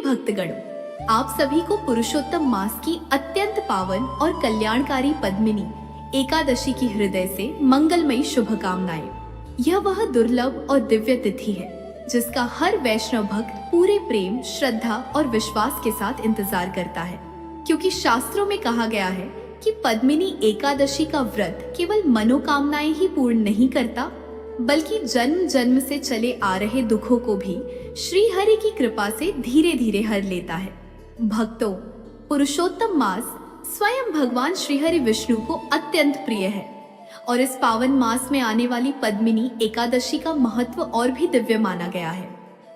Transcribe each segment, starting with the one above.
भक्तगणों, आप सभी को पुरुषोत्तम मास की अत्यंत पावन और कल्याणकारी पद्मिनी एकादशी की हृदय से मंगलमयी शुभकामनाएं। यह वह दुर्लभ और दिव्य तिथि है जिसका हर वैष्णव भक्त पूरे प्रेम, श्रद्धा और विश्वास के साथ इंतजार करता है, क्योंकि शास्त्रों में कहा गया है कि पद्मिनी एकादशी का व्रत केवल मनोकामनाएं ही पूर्ण नहीं करता, बल्कि जन्म जन्म से चले आ रहे दुखों को भी श्री हरि की कृपा से धीरे धीरे हर लेता है। भक्तों, पुरुषोत्तम मास स्वयं भगवान श्री हरि विष्णु को अत्यंत प्रिय है और इस पावन मास में आने वाली पद्मिनी एकादशी का महत्व और भी दिव्य माना गया है।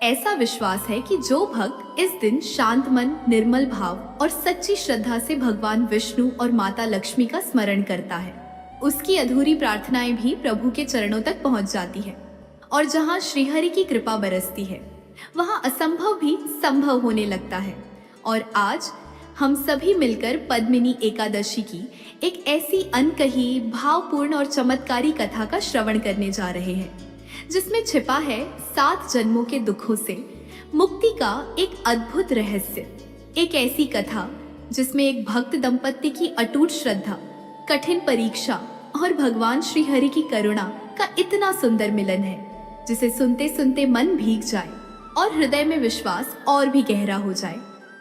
ऐसा विश्वास है कि जो भक्त इस दिन शांत मन, निर्मल भाव और सच्ची श्रद्धा से भगवान विष्णु और माता लक्ष्मी का स्मरण करता है, उसकी अधूरी प्रार्थनाएं भी प्रभु के चरणों तक पहुंच जाती है। और जहां श्रीहरि की कृपा बरसती है, वहां असंभव भी संभव होने लगता है। और आज हम सभी मिलकर पद्मिनी एकादशी की एक ऐसी अनकही, भावपूर्ण और चमत्कारी कथा का श्रवण करने जा रहे हैं, जिसमें छिपा है 7 जन्मों के दुखों से मुक्ति का एक अद्भुत रहस्य। एक ऐसी कथा जिसमें एक भक्त दंपत्ति की अटूट श्रद्धा, कठिन परीक्षा और भगवान श्री हरि की करुणा का इतना सुंदर मिलन है, जिसे सुनते सुनते मन भीग जाए और हृदय में विश्वास और भी गहरा हो जाए।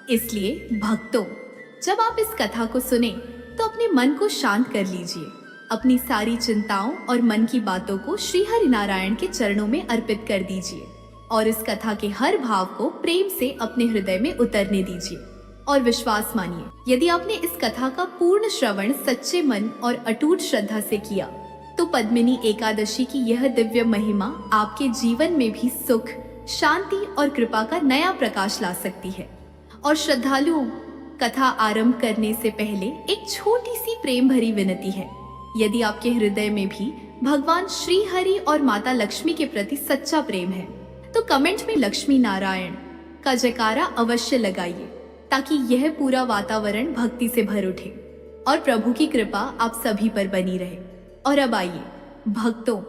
इसलिए भक्तों, जब आप इस कथा को सुने तो अपने मन को शांत कर लीजिए, अपनी सारी चिंताओं और मन की बातों को श्री हरि नारायण के चरणों में अर्पित कर दीजिए और इस कथा के हर भाव को प्रेम से अपने हृदय में उतरने दीजिए। और विश्वास मानिए, यदि आपने इस कथा का पूर्ण श्रवण सच्चे मन और अटूट श्रद्धा से किया, तो पद्मिनी एकादशी की यह दिव्य महिमा आपके जीवन में भी सुख, शांति और कृपा का नया प्रकाश ला सकती है। और श्रद्धालुओं, कथा आरंभ करने से पहले एक छोटी सी प्रेम भरी विनती है। यदि आपके हृदय में भी भगवान श्री हरि और माता लक्ष्मी के प्रति सच्चा प्रेम है, तो कमेंट में लक्ष्मी नारायण का जयकारा अवश्य लगाइए, ताकि यह पूरा वातावरण भक्ति से भर उठे और प्रभु की कृपा आप सभी पर बनी रहे। और अब आइए भक्तों,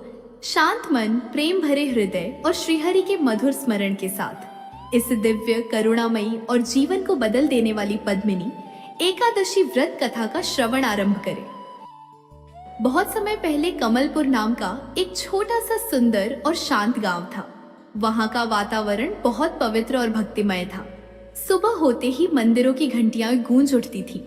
शांत मन, प्रेम भरे हृदय और श्रीहरि के मधुर स्मरण के साथ इस दिव्य, करुणामयी और जीवन को बदल देने वाली पद्मिनी एकादशी व्रत कथा का श्रवण आरंभ करें। बहुत समय पहले कमलपुर नाम का एक छोटा सा सुंदर और शांत गांव था। वहां का वातावरण बहुत पवित्र और भक्तिमय था। सुबह होते ही मंदिरों की घंटियां गूंज उठती थीं।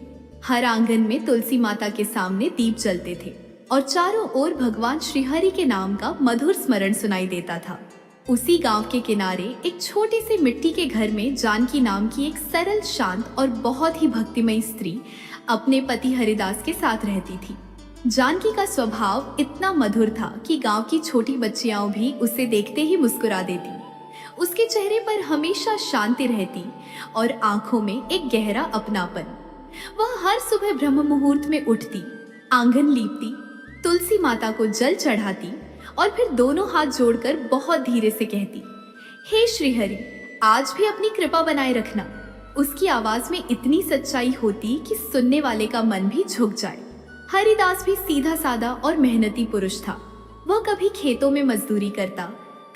हर आंगन में तुलसी माता के सामने दीप जलते थे और चारों ओर भगवान श्रीहरि के नाम का मधुर स्मरण सुनाई देता था। उसी गांव के किनारे एक छोटे से मिट्टी के घर में जानकी नाम की एक सरल, शांत और बहुत ही भक्तिमयी स्त्री अपने पति हरिदास के साथ रहती थी। जानकी का स्वभाव इतना मधुर था कि गांव की छोटी बच्चियां भी उसे देखते ही मुस्कुरा देती। उसके चेहरे पर हमेशा शांति रहती और आंखों में एक गहरा अपनापन। वह हर सुबह ब्रह्म मुहूर्त में उठती, आंगन लीपती, तुलसी माता को जल चढ़ाती और फिर दोनों हाथ जोड़कर बहुत धीरे से कहती, हे श्रीहरि, आज भी अपनी कृपा बनाए रखना। उसकी आवाज में इतनी सच्चाई होती कि सुनने वाले का मन भी झुक जाए। हरिदास भी सीधा साधा और मेहनती पुरुष था। वह कभी खेतों में मजदूरी करता,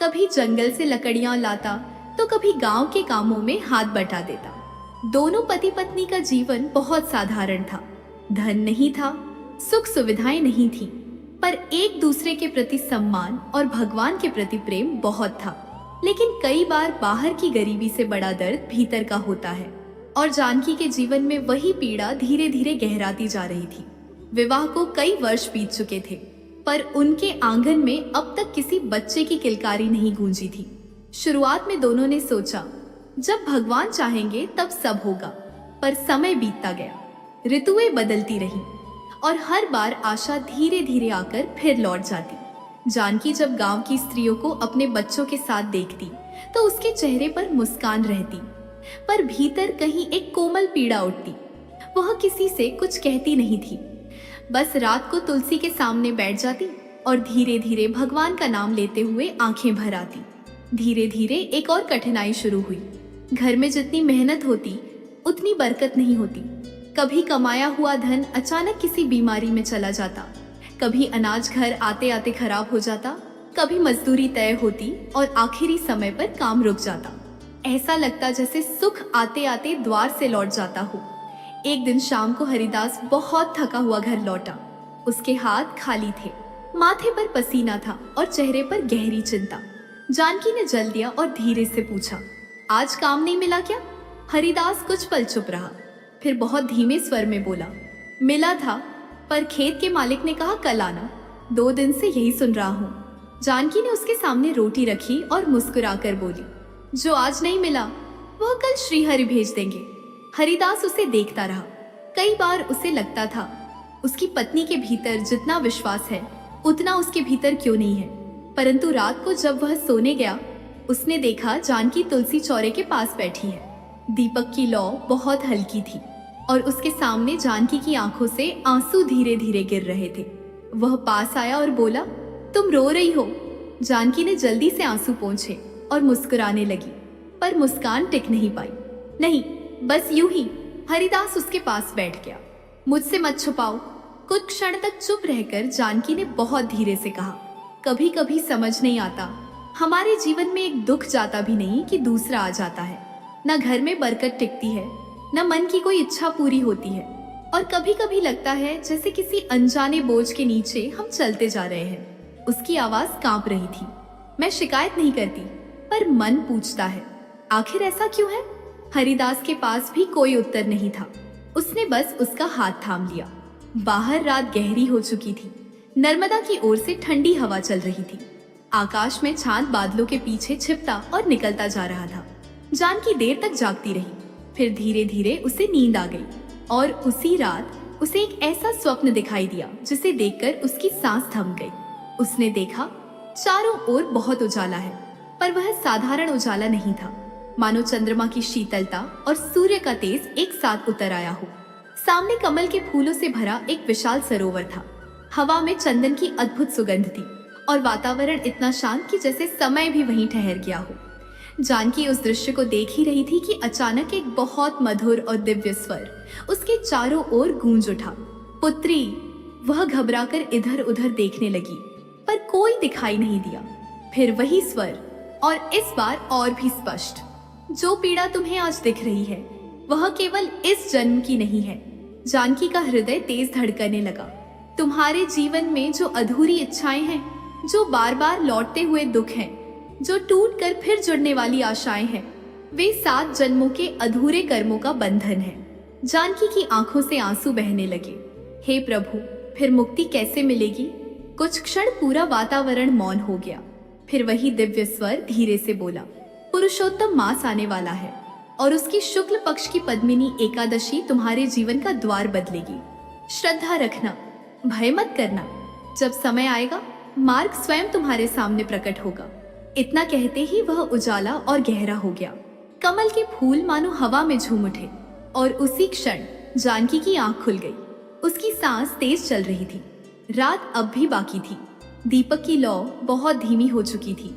कभी जंगल से लकड़ियां लाता, तो कभी गांव के कामों में हाथ बटा देता। दोनों पति पत्नी का जीवन बहुत साधारण था। धन नहीं था, सुख सुविधाएं नहीं थी, पर एक दूसरे के प्रति सम्मान और भगवान के प्रति प्रेम बहुत था। लेकिन कई बार बाहर की गरीबी से बड़ा दर्द भीतर का होता है और जानकी के जीवन में वही पीड़ा धीरे धीरे गहराती जा रही थी। विवाह को कई वर्ष बीत चुके थे, पर उनके आंगन में अब तक किसी बच्चे की किलकारी नहीं गूंजी थी। शुरुआत में दोनों ने सोचा, जब भगवान चाहेंगे तब सब होगा, पर समय बीतता गया, ऋतुएं बदलती रहीं और हर बार आशा धीरे धीरे आकर फिर लौट जाती। जानकी जब गांव की स्त्रियों को अपने बच्चों के साथ देखती तो उसके चेहरे पर मुस्कान रहती, पर भीतर कहीं एक कोमल पीड़ा उठती। वह किसी से कुछ कहती नहीं थी, बस रात को तुलसी के सामने बैठ जाती और धीरे धीरे भगवान का नाम लेते हुए आंखें भर आती। धीरे धीरे एक और कठिनाई शुरू हुई। घर में जितनी मेहनत होती उतनी बरकत नहीं होती। कभी कमाया हुआ धन अचानक किसी बीमारी में चला जाता, कभी अनाज घर आते आते खराब हो जाता, कभी मजदूरी तय होती और आखिरी समय पर काम रुक जाता। ऐसा लगता जैसे सुख आते आते द्वार से लौट जाता हो। एक दिन शाम को हरिदास बहुत थका हुआ घर लौटा। उसके हाथ खाली थे, माथे पर पसीना था और चेहरे पर गहरी चिंता। जानकी ने जल दिया और धीरे से पूछा, आज काम नहीं मिला क्या? हरिदास कुछ पल चुप रहा, फिर बहुत धीमे स्वर में बोला, मिला था, पर खेत के मालिक ने कहा कल आना। 2 दिन से यही सुन रहा हूँ। जानकी ने उसके सामने रोटी रखी और मुस्कुराकर बोली, जो आज नहीं मिला वह कल श्रीहरि भेज देंगे। हरिदास उसे देखता रहा। कई बार उसे लगता था उसकी पत्नी के भीतर जितना विश्वास है उतना उसके भीतर क्यों नहीं है। परंतु रात को जब वह सोने गया, उसने देखा जानकी तुलसी चौरे के पास बैठी है। दीपक की लौ बहुत हल्की थी और उसके सामने जानकी की आंखों से आंसू धीरे धीरे गिर रहे थे। वह पास आया और बोला, तुम रो रही हो? जानकी ने जल्दी से आंसू पोंछे और मुस्कुराने लगी, पर मुस्कान टिक नहीं पाई। नहीं, बस यूं ही। हरिदास उसके पास बैठ गया। मुझसे मत छुपाओ। कुछ क्षण तक चुप रहकर जानकी ने बहुत धीरे से कहा, कभी कभी समझ नहीं आता, हमारे जीवन में एक दुख जाता भी नहीं कि दूसरा आ जाता है। न घर में बरकत टिकती है, न मन की कोई इच्छा पूरी होती है, और कभी कभी लगता है जैसे किसी अनजाने बोझ के नीचे हम चलते जा रहे हैं। उसकी आवाज कांप रही थी। मैं शिकायत नहीं करती, पर मन पूछता है, आखिर ऐसा क्यों है? हरिदास के पास भी कोई उत्तर नहीं था। उसने बस उसका हाथ थाम लिया। बाहर रात गहरी हो चुकी थी। नर्मदा की ओर से ठंडी हवा चल रही थी। आकाश में चांद बादलों के पीछे छिपता और निकलता जा रहा था। जानकी देर तक जागती रही, फिर धीरे धीरे उसे नींद आ गई और उसी रात उसे एक ऐसा स्वप्न दिखाई दिया जिसे देखकर उसकी सांस थम गई। उसने देखा चारों ओर बहुत उजाला है, पर वह साधारण उजाला नहीं था, मानो चंद्रमा की शीतलता और सूर्य का तेज एक साथ उतर आया हो। सामने कमल के फूलों से भरा एक विशाल सरोवर था। हवा में चंदन की अद्भुत सुगंध थी और वातावरण इतना शांत कि जैसे समय भी वहीं ठहर गया हो। जानकी उस दृश्य को देख ही रही थी कि अचानक एक बहुत मधुर और दिव्य स्वर उसके चारों ओर गूंज उठा, पुत्री। वह घबराकर इधर उधर देखने लगी, पर कोई दिखाई नहीं दिया। फिर वही स्वर, और इस बार और भी स्पष्ट, जो पीड़ा तुम्हें आज दिख रही है वह केवल इस जन्म की नहीं है। जानकी का हृदय तेज धड़कने लगा। तुम्हारे जीवन में जो अधूरी इच्छाएं हैं, जो बार बार लौटते हुए दुख हैं, जो टूट कर फिर जुड़ने वाली आशाएं हैं, वे 7 जन्मों के अधूरे कर्मों का बंधन है। जानकी की आंखों से आंसू बहने लगे। हे प्रभु, फिर मुक्ति कैसे मिलेगी? कुछ क्षण पूरा वातावरण मौन हो गया। फिर वही दिव्य स्वर धीरे से बोला, पुरुषोत्तम मास आने वाला है और उसकी शुक्ल पक्ष की पद्मिनी एकादशी तुम्हारे जीवन का द्वार बदलेगी। श्रद्धा रखना, भय मत करना। जब समय आएगा मार्ग स्वयं तुम्हारे सामने प्रकट होगा। इतना कहते ही वह उजाला और गहरा हो गया। कमल के फूल मानो हवा में झूम उठे और उसी क्षण जानकी की आंख खुल गई। उसकी सांस तेज चल रही थी। रात अब भी बाकी थी। दीपक की लौ बहुत धीमी हो चुकी थी,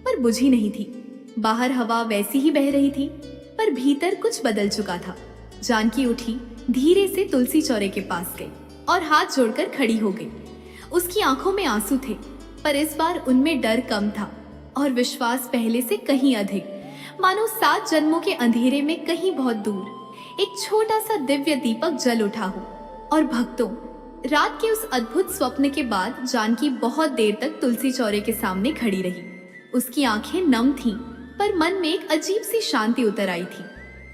पर बुझी नहीं थी। बाहर हवा वैसी ही बह रही थी, पर भीतर कुछ बदल चुका था। जानकी उठी, धीरे से तुलसी चौरे के पास गई और हाथ जोड़कर खड़ी हो गई। उसकी आंखों में आंसू थे, पर इस बार उनमें डर कम था और विश्वास पहले से कहीं अधिक। मानो 7 जन्मों के अंधेरे में कहीं बहुत दूर एक छोटा सा दिव्य दीपक जल उठा हो। और भक्तों, रात के उस अद्भुत स्वप्न के बाद जानकी बहुत देर तक तुलसी चौरे के सामने खड़ी रही। उसकी आंखें नम थीं, पर मन में एक अजीब सी शांति उतर आई थी।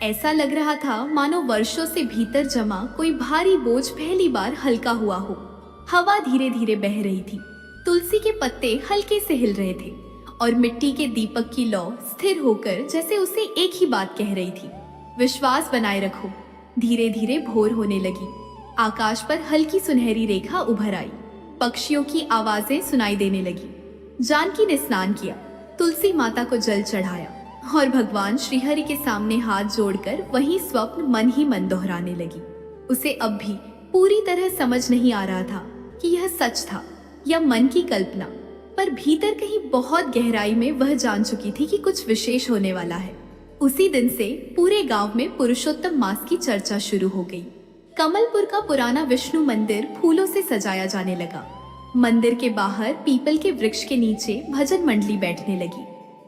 ऐसा लग रहा था मानो वर्षों से भीतर जमा कोई भारी बोझ पहली बार हल्का हुआ हो। हवा धीरे धीरे बह रही थी। तुलसी के पत्ते हल्के से हिल रहे थे और मिट्टी के दीपक की लौ स्थिर होकर जैसे उसे एक ही बात कह रही थी, विश्वास बनाए रखो। धीरे धीरे भोर होने लगी। आकाश पर हल्की सुनहरी रेखा उभर आई। पक्षियों की आवाजें सुनाई देने लगी। जानकी ने स्नान किया, तुलसी माता को जल चढ़ाया और भगवान श्रीहरि के सामने हाथ जोड़कर वही स्वप्न मन ही मन दोहराने लगी। उसे अब भी पूरी तरह समझ नहीं आ रहा था कि यह सच था या मन की कल्पना, पर भीतर कहीं बहुत गहराई में वह जान चुकी थी कि कुछ विशेष होने वाला है। उसी दिन से पूरे गांव में पुरुषोत्तम मास की चर्चा शुरू हो गई। कमलपुर का पुराना विष्णु मंदिर फूलों से सजाया जाने लगा। मंदिर के बाहर पीपल के वृक्ष के नीचे भजन मंडली बैठने लगी।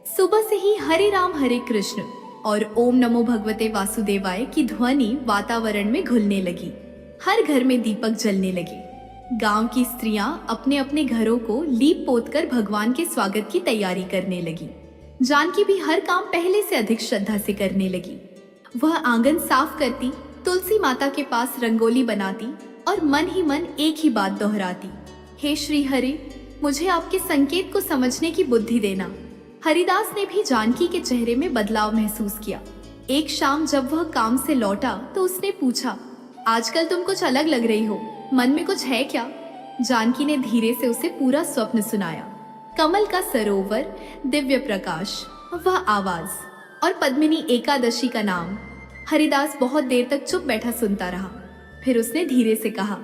सुबह से ही हरे राम हरे कृष्ण, और ओम नमो भगवते वासुदेवाय की ध्वनि वातावरण में घुलने लगी। हर घर में दीपक जलने लगे। गांव की स्त्रियां अपने अपने घरों को लीप पोत कर भगवान के स्वागत की तैयारी करने लगी। जानकी भी हर काम पहले से अधिक श्रद्धा से करने लगी। वह आंगन साफ करती, तुलसी माता के पास रंगोली बनाती और मन ही मन एक ही बात दोहराती, हे श्री हरि, मुझे आपके संकेत को समझने की बुद्धि देना। हरिदास ने भी जानकी के चेहरे में बदलाव महसूस किया। एक शाम जब वह काम से लौटा तो उसने पूछा, आजकल तुम कुछ अलग लग रही हो, मन में कुछ है क्या? जानकी ने धीरे से उसे पूरा स्वप्न सुनाया। कमल का सरोवर, दिव्य प्रकाश, वह आवाज और पद्मिनी एकादशी का नाम। हरिदास बहुत देर तक चुप बैठा सुनता रहा। फिर उसने धीरे से कहा,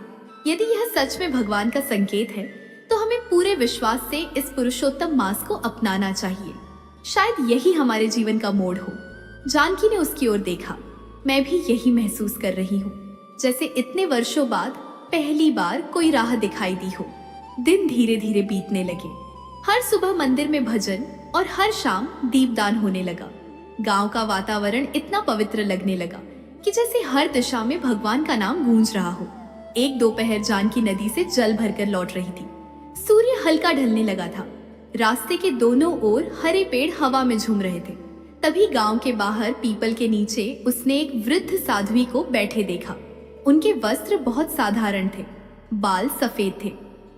यदि यह सच में भगवान का संकेत है तो हमें पूरे विश्वास से इस पुरुषोत्तम मास को अपनाना चाहिए। शायद यही हमारे जीवन का मोड़ हो। जानकी ने उसकी ओर देखा। मैं भी यही महसूस कर रही हूँ, जैसे इतने वर्षों बाद पहली बार कोई राह दिखाई दी हो। दिन धीरे धीरे बीतने लगे। हर सुबह मंदिर में भजन और हर शाम दीपदान होने लगा। गांव का वातावरण इतना पवित्र लगने लगा कि जैसे हर दिशा में भगवान का नाम गूंज रहा हो। एक दोपहर जानकी नदी से जल भरकर लौट रही थी। सूर्य हल्का ढलने लगा था। रास्ते के दोनों ओर हरे पेड़ हवा में झूम रहे थे। तभी गांव के बाहर पीपल के नीचे उसने एक वृद्ध साध्वी को बैठे देखा। उनके वस्त्र बहुत साधारण थे, बाल सफेद थे,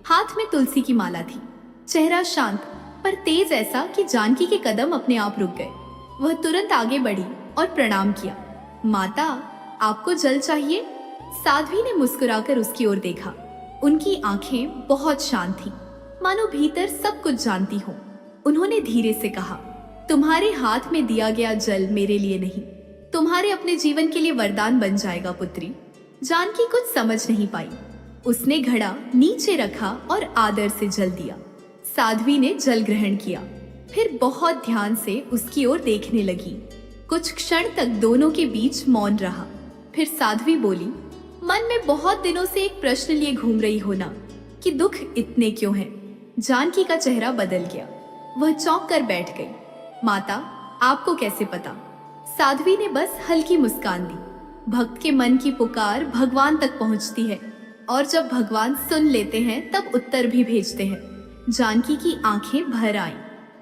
हाथ में तुलसी की माला थी। चेहरा शांत पर तेज ऐसा कि जानकी के कदम अपने आप रुक गए। वह तुरंत आगे बढ़ी और प्रणाम किया। माता, आपको जल चाहिए? साध्वी ने मुस्कुराकर उसकी ओर देखा। उनकी आंखें बहुत शांत थीं, मानो भीतर सब कुछ जानती हो। उन्होंने धीरे से कहा, तुम्हारे हाथ में दिया गया जल मेरे लिए नहीं, तुम्हारे अपने जीवन के लिए वरदान बन जाएगा पुत्री। जानकी कुछ समझ नहीं पाई। उसने घड़ा नीचे रखा और आदर से जल दिया। साध्वी ने जल ग्रहण किया, फिर बहुत ध्यान से उसकी ओर देखने लगी। कुछ क्षण तक दोनों के बीच मौन रहा। फिर साध्वी बोली, मन में बहुत दिनों से एक प्रश्न लिए घूम रही हो ना कि दुख इतने क्यों हैं? जानकी का चेहरा बदल गया। वह चौंक कर बैठ गई। माता, आपको कैसे पता? साध्वी ने बस हल्की मुस्कान दी। भक्त के मन की पुकार भगवान तक पहुंचती है और जब भगवान सुन लेते हैं तब उत्तर भी भेजते हैं। जानकी की आंखें भर आईं।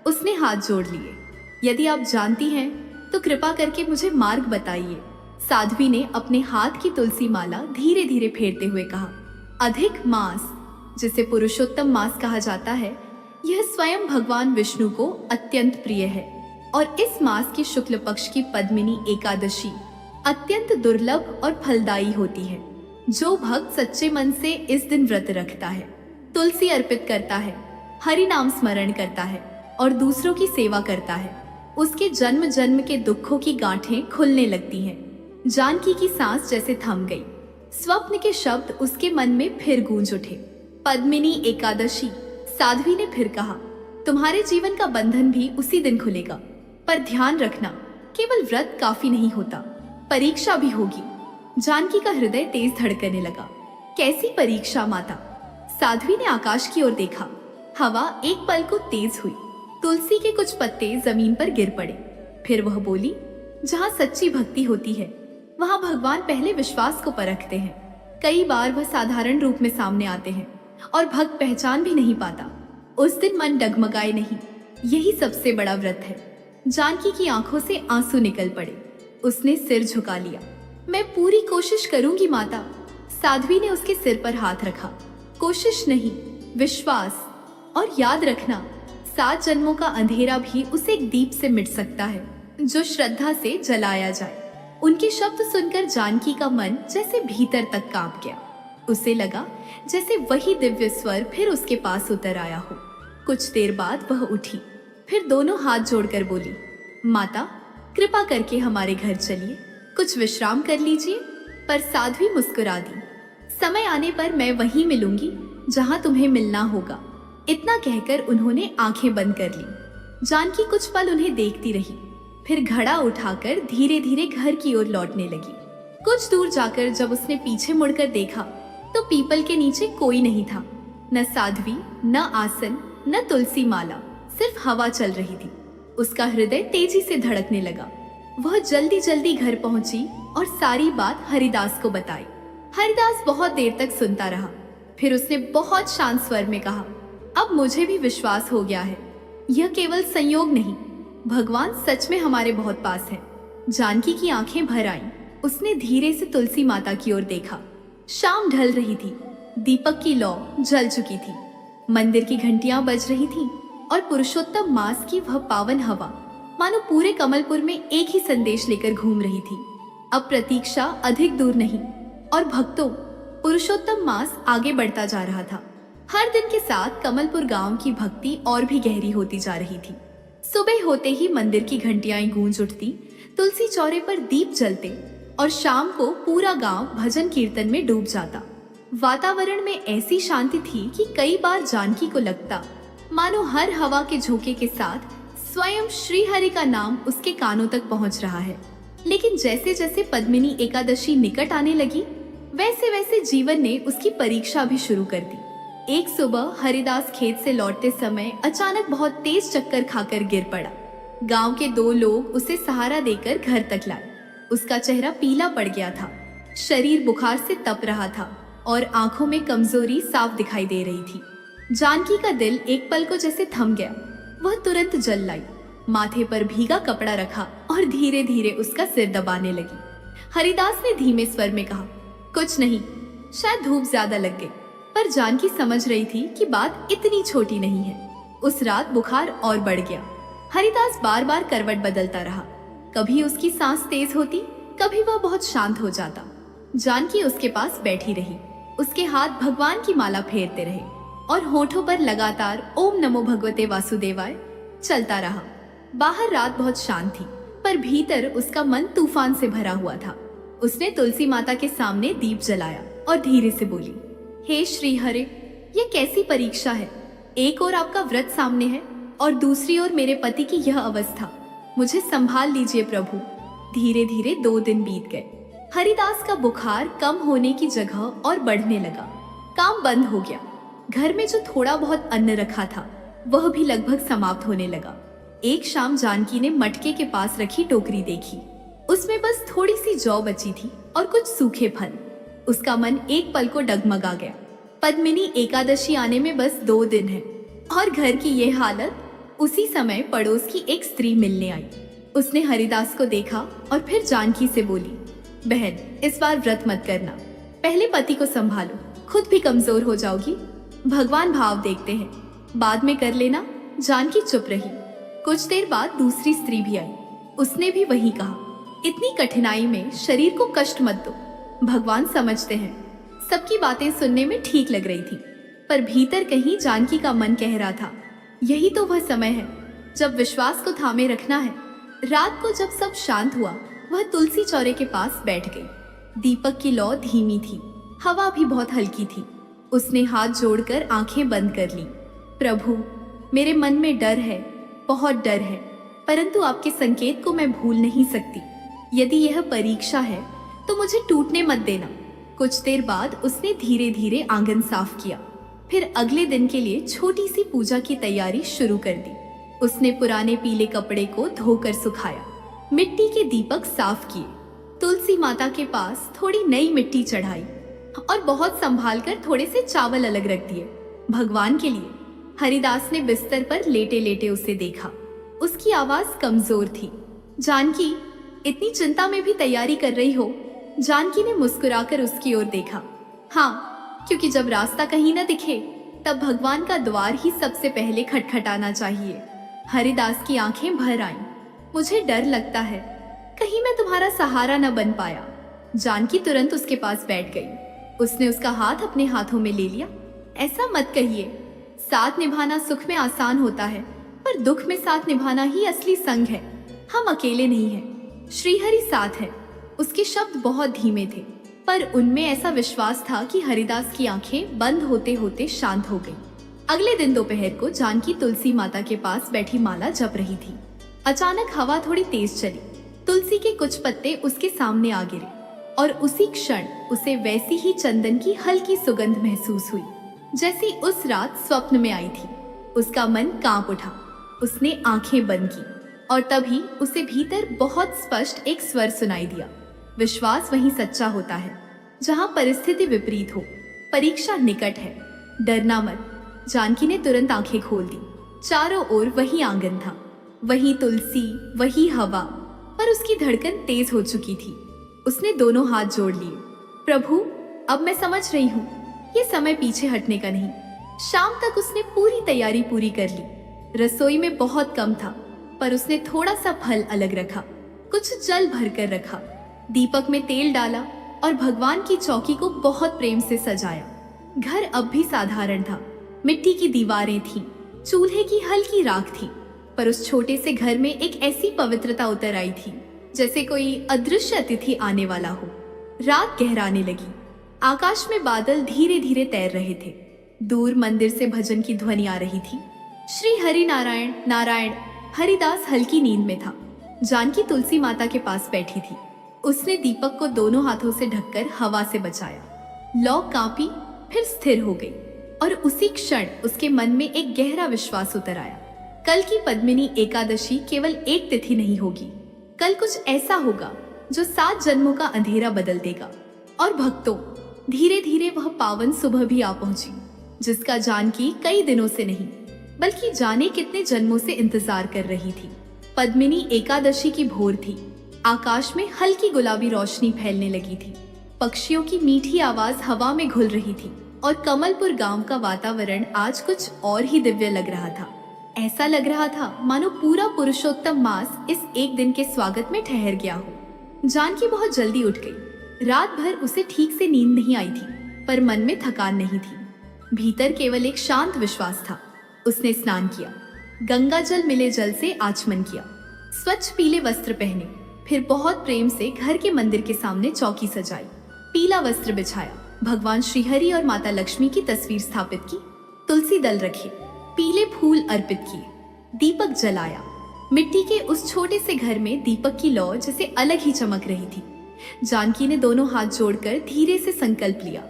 उसने हाथ जोड़ लिए। यदि आप जानती हैं तो कृपा करके मुझे मार्ग बताइए। साध्वी ने अपने हाथ की तुलसी माला धीरे धीरे फेरते हुए कहा, अधिक मास, जिसे पुरुषोत्तम मास कहा जाता है, यह स्वयं भगवान विष्णु को अत्यंत प्रिय है और इस मास की शुक्ल पक्ष की पद्मिनी एकादशी अत्यंत दुर्लभ और फलदायी होती है। जो भक्त सच्चे मन से इस दिन व्रत रखता है, तुलसी अर्पित करता है, हरि नाम स्मरण करता है और दूसरों की सेवा करता है, उसके जन्म जन्म के दुखों की गांठें खुलने लगती हैं। जानकी की सांस जैसे थम गई। स्वप्न के शब्द उसके मन में फिर गूंज उठे। पद्मिनी एकादशी। साध्वी ने फिर कहा, तुम्हारे जीवन का बंधन भी उसी दिन खुलेगा, पर ध्यान रखना, केवल व्रत काफी नहीं होता, परीक्षा भी होगी। जानकी का हृदय तेज धड़कने लगा। कैसी परीक्षा माता? साध्वी ने आकाश की ओर देखा। हवा एक पल को तेज हुई। तुलसी के कुछ पत्ते जमीन पर गिर पड़े। फिर वह बोली, जहाँ सच्ची भक्ति होती है वहाँ भगवान पहले विश्वास को परखते हैं। कई बार वह साधारण रूप में सामने आते हैं और भक्त पहचान भी नहीं पाता। उस दिन मन डगमगाए नहीं। यही सबसे बड़ा व्रत है। जानकी की आंखों से आंसू निकल पड़े। उसने सिर झुका लिया। मैं पूरी कोशिश करूंगी माता। साध्वी ने उसके सिर पर हाथ रखा। कोशिश नहीं, विश्वास। और याद रखना, 7 जन्मों का अंधेरा भी उसे एक दीप से मिट सकता है जो श्रद्धा से जलाया जाए। उनके शब्द सुनकर जानकी का मन जैसे भीतर तक कांप गया। उसे लगा जैसे वही दिव्य स्वर फिर उसके पास उतर आया हो। कुछ देर बाद वह उठी, फिर दोनों हाथ जोड़कर बोली, माता, कृपा करके हमारे घर चलिए, कुछ विश्राम कर लीजिए। पर साध्वी मुस्कुरा दी। समय आने पर मैं वहीं मिलूंगी जहां तुम्हें मिलना होगा। इतना कहकर उन्होंने आंखें बंद कर ली। जानकी कुछ पल उन्हें देखती रही, फिर घड़ा उठाकर धीरे धीरे घर की ओर लौटने लगी। कुछ दूर जाकर जब उसने पीछे मुड़कर देखा तो पीपल के नीचे कोई नहीं था। न साध्वी, न आसन, न तुलसी माला, सिर्फ हवा चल रही थी। उसका हृदय तेजी से धड़कने लगा। वह जल्दी जल्दी घर पहुंची और सारी बात हरिदास को बताई। हरिदास बहुत देर तक सुनता रहा। फिर उसने बहुत शांत स्वर में कहा, अब मुझे भी विश्वास हो गया है, यह केवल संयोग नहीं, भगवान सच में हमारे बहुत पास है। जानकी की आंखें भर आईं। उसने धीरे से तुलसी माता की ओर देखा। शाम ढल रही थी, दीपक की लौ जल चुकी थी, मंदिर की घंटियां बज रही थीं और पुरुषोत्तम मास की वह पावन हवा मानो पूरे कमलपुर में एक ही संदेश लेकर घूम रही थी। अब प्रतीक्षा अधिक दूर नहीं और भक्तों, पुरुषोत्तम मास आगे बढ़ता जा रहा था। हर दिन के साथ कमलपुर गांव की भक्ति और भी गहरी होती जा रही थी। सुबह होते ही मंदिर की घंटियां गूंज उठती, तुलसी चौरे पर दीप जलते और शाम को पूरा गांव भजन कीर्तन में डूब जाता। वातावरण में ऐसी शांति थी कि कई बार जानकी को लगता मानो हर हवा के झोंके के साथ स्वयं श्री हरि का नाम उसके कानों तक पहुंच रहा है। लेकिन जैसे जैसे पद्मिनी एकादशी निकट आने लगी, वैसे वैसे जीवन ने उसकी परीक्षा भी शुरू कर दी। एक सुबह हरिदास खेत से लौटते समय अचानक बहुत तेज चक्कर खाकर गिर पड़ा। गांव के 2 लोग उसे सहारा देकर घर तक लाए। उसका चेहरा पीला पड़ गया था, शरीर बुखार से तप रहा था और आंखों में कमजोरी साफ दिखाई दे रही थी। जानकी का दिल एक पल को जैसे थम गया। वह तुरंत जल लाई, माथे पर भीगा कपड़ा रखा और धीरे धीरे उसका सिर दबाने लगी। हरिदास ने धीमे स्वर में कहा, कुछ नहीं, शायद धूप ज्यादा लग गई। पर जानकी समझ रही थी कि बात इतनी छोटी नहीं है। उस रात बुखार और बढ़ गया। हरिदास बार बार करवट बदलता रहा। कभी उसकी सांस तेज होती, कभी वह बहुत शांत हो जाता। जानकी उसके पास बैठी रही, उसके हाथ भगवान की माला फेरते रहे और होठों पर लगातार ओम नमो भगवते वासुदेवाय चलता रहा। बाहर रात बहुत शांत थी, पर भीतर उसका मन तूफान से भरा हुआ था। उसने तुलसी माता के सामने दीप जलाया और धीरे से बोली, हे श्री हरे, यह कैसी परीक्षा है। एक ओर आपका व्रत सामने है और दूसरी ओर मेरे पति की यह अवस्था। मुझे संभाल लीजिए प्रभु। धीरे धीरे 2 दिन बीत गए। हरिदास का बुखार कम होने की जगह और बढ़ने लगा। काम बंद हो गया। घर में जो थोड़ा बहुत अन्न रखा था वह भी लगभग समाप्त होने लगा। एक शाम जानकी ने मटके के पास रखी टोकरी देखी। उसमें बस थोड़ी सी जौ बची थी और कुछ सूखे फल। उसका मन एक पल को डगमगा गया। पद्मिनी एकादशी आने में बस 2 दिन है और घर की ये हालत। उसी समय पड़ोस की एक स्त्री मिलने आई। उसने हरिदास को देखा और फिर जानकी से बोली, बहन, इस बार व्रत मत करना, पहले पति को संभालो, खुद भी कमजोर हो जाओगी। भगवान भाव देखते हैं, बाद में कर लेना। जानकी चुप रही। कुछ देर बाद दूसरी स्त्री भी आई। उसने भी वही कहा, इतनी कठिनाई में शरीर को कष्ट मत दो, भगवान समझते हैं। सबकी बातें सुनने में ठीक लग रही थी, पर भीतर कहीं जानकी का मन कह रहा था, यही तो वह समय है जब विश्वास को थामे रखना है। रात को जब सब शांत हुआ, वह तुलसी चौरे के पास बैठ गई। दीपक की लौ धीमी थी, हवा भी बहुत हल्की थी। उसने हाथ जोड़कर आंखें बंद कर ली। प्रभु, मेरे मन में डर है, बहुत डर है, परंतु आपके संकेत को मैं भूल नहीं सकती। यदि यह परीक्षा है तो मुझे टूटने मत देना। कुछ देर बाद उसने धीरे धीरे आंगन साफ किया। फिर अगले दिन के लिए छोटी सी पूजा की तैयारी शुरू कर दी। उसने पुराने पीले कपड़े को धोकर सुखाया, मिट्टी के दीपक साफ किए, तुलसी माता के पास थोड़ी नई मिट्टी चढ़ाई और बहुत संभाल कर थोड़े से चावल अलग रख दिए भगवान के लिए। हरिदास ने बिस्तर पर लेटे लेटे उसे देखा। उसकी आवाज कमजोर थी। जानकी, इतनी चिंता में भी तैयारी कर रही हो? जानकी ने मुस्कुराकर उसकी ओर देखा। हाँ, क्योंकि जब रास्ता कहीं न दिखे तब भगवान का द्वार ही सबसे पहले खटखटाना चाहिए। हरिदास की आंखें भर आईं। मुझे डर लगता है, कहीं मैं तुम्हारा सहारा न बन पाया। जानकी तुरंत उसके पास बैठ गई। उसने उसका हाथ अपने हाथों में ले लिया। ऐसा मत कहिए, साथ निभाना सुख में आसान होता है, पर दुख में साथ निभाना ही असली संग है। हम अकेले नहीं हैं, श्रीहरि साथ है। उसके शब्द बहुत धीमे थे, पर उनमें ऐसा विश्वास था कि हरिदास की आंखें बंद होते होते शांत हो गईं। अगले दिन दोपहर को जानकी तुलसी माता के पास बैठी माला जप रही थी। अचानक हवा थोड़ी तेज चली। तुलसी के कुछ पत्ते उसके सामने आ गिरे और उसी क्षण उसे वैसी ही चंदन की हल्की सुगंध महसूस हुई जैसी उस रात स्वप्न में आई थी। उसका मन कांप उठा। उसने आंखें बंद की। और तभी उसे भीतर बहुत स्पष्ट एक स्वर सुनाई दिया, विश्वास वहीं सच्चा होता है जहाँ परिस्थिति विपरीत हो। परीक्षा निकट है, डरना मत। जानकी ने तुरंत आंखें खोल दी। चारों ओर वही आंगन था, वही तुलसी, वही हवा, पर उसकी धड़कन तेज हो चुकी थी। उसने दोनों हाथ जोड़ लिए। प्रभु, अब मैं समझ रही हूँ, ये समय पीछे हटने का नहीं। शाम तक उसने पूरी तैयारी पूरी कर ली। रसोई में बहुत कम था, पर उसने थोड़ा सा फल अलग रखा, कुछ जल भरकर रखा, दीपक में तेल डाला और भगवान की चौकी को बहुत प्रेम से सजाया। घर अब भी साधारण था, मिट्टी की दीवारें थीं, चूल्हे की हल्की राख थी, पर उस छोटे से घर में एक ऐसी पवित्रता उतर आई थी जैसे कोई अदृश्य अतिथि आने वाला हो। रात गहराने लगी, आकाश में बादल धीरे धीरे तैर रहे थे। दूर मंदिर से भजन की ध्वनि आ रही थी, श्री हरि नारायण नारायण। हरिदास हल्की नींद में था। जानकी तुलसी माता के पास बैठी थी। उसने दीपक को दोनों हाथों से ढककर हवा से बचाया। लौ कांपी, फिर स्थिर हो गई और उसी क्षण उसके मन में एक गहरा विश्वास उतर आया। कल की पद्मिनी एकादशी केवल एक तिथि नहीं होगी, कल कुछ ऐसा होगा जो 7 जन्मों का अंधेरा बदल देगा। और भक्तों, धीरे धीरे वह पावन सुबह भी आ पहुंची, जिसका जानकी कई दिनों से नहीं बल्कि जाने कितने जन्मों से इंतजार कर रही थी। पद्मिनी एकादशी की भोर थी। आकाश में हल्की गुलाबी रोशनी फैलने लगी थी। पक्षियों की मीठी आवाज हवा में घुल रही थी और कमलपुर गांव का वातावरण आज कुछ और ही दिव्य लग रहा था। ऐसा लग रहा था मानो पूरा पुरुषोत्तम मास इस एक दिन के स्वागत में ठहर गया हो। जानकी बहुत जल्दी उठ गई। रात भर उसे ठीक से नींद नहीं आई थी, पर मन में थकान नहीं थी। भीतर केवल एक शांत विश्वास था। उसने स्नान किया, गंगा जल मिले जल से आचमन किया, स्वच्छ पीले वस्त्र पहने, फिर बहुत प्रेम से घर के मंदिर के सामने चौकी सजाई, पीला वस्त्र बिछाया, भगवान श्रीहरि और माता लक्ष्मी की तस्वीर स्थापित की, तुलसी दल रखे, पीले फूल अर्पित किए, दीपक जलाया। मिट्टी के उस छोटे से घर में दीपक की लौ जैसे अलग ही चमक रही थी। जानकी ने दोनों हाथ जोड़कर धीरे से संकल्प लिया,